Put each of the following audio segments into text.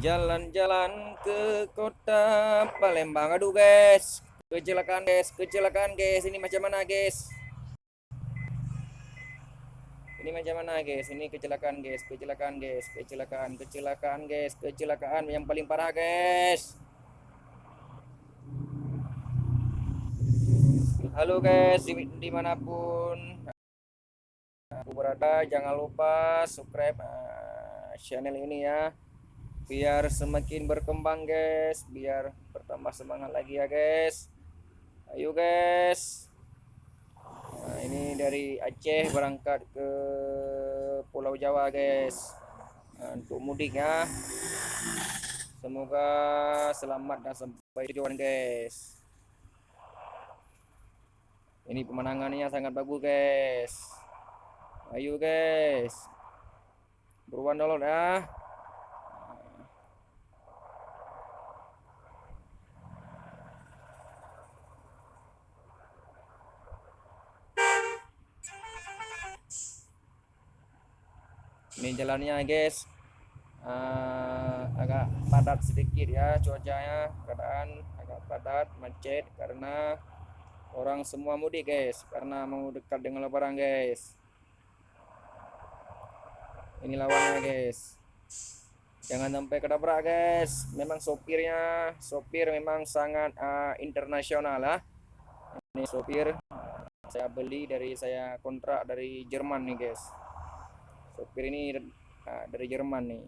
Jalan-jalan ke kota Palembang. Aduh guys, kecelakaan guys, kecelakaan guys. Ini macam mana guys? Ini macam mana guys? Ini kecelakaan guys, kecelakaan guys, kecelakaan, kecelakaan guys, kecelakaan yang paling parah guys. Halo guys, dimanapun aku berada, jangan lupa subscribe channel ini ya, biar semakin berkembang guys, biar bertambah semangat lagi ya guys. Ayo guys. Nah, ini dari Aceh berangkat ke Pulau Jawa guys. Nah, untuk mudik ya. Semoga selamat dan sampai tujuan guys. Ini pemandangannya sangat bagus guys. Ayo guys. Buruan download ya. Ini jalannya guys. Agak padat sedikit ya cuacanya, keadaan agak padat, macet karena orang semua mudik guys, karena mau dekat dengan lebaran guys. Ini lawannya guys, jangan sampai ketabrak guys. Memang sopir memang sangat internasional lah. Ini sopir saya kontrak dari Jerman nih guys. Sopir ini dari Jerman nih.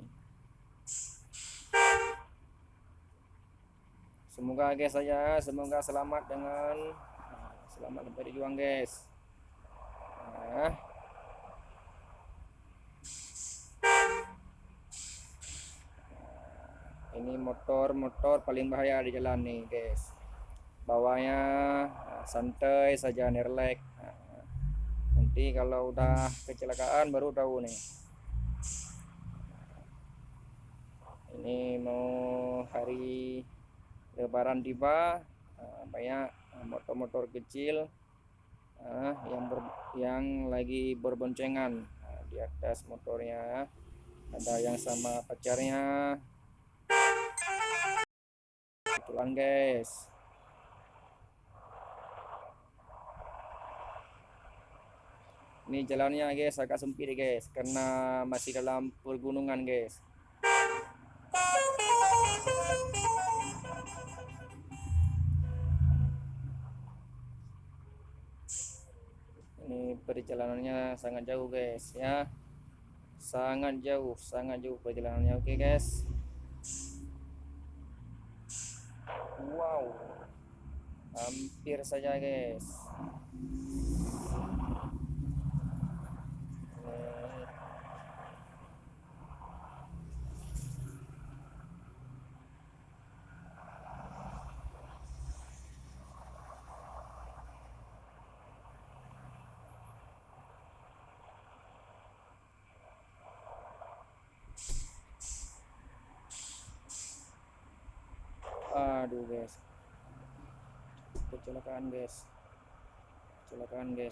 Semoga guys semoga selamat selamat sampai tujuan guys. Nah, ini motor paling bahaya di jalan nih guys. Bawahnya santai saja, relax. Nanti kalau udah kecelakaan baru tahu nih. Ini mau hari lebaran tiba, banyak motor-motor kecil yang lagi berboncengan di atas motornya. Ada yang sama pacarnya. Kebetulan guys. Ini jalannya guys agak sempit guys, karena masih dalam pergunungan guys. Ini perjalanannya sangat jauh guys ya, sangat jauh perjalanannya. Oke guys. Wow, hampir saja guys. Aduh guys, kecelakaan guys, kecelakaan guys.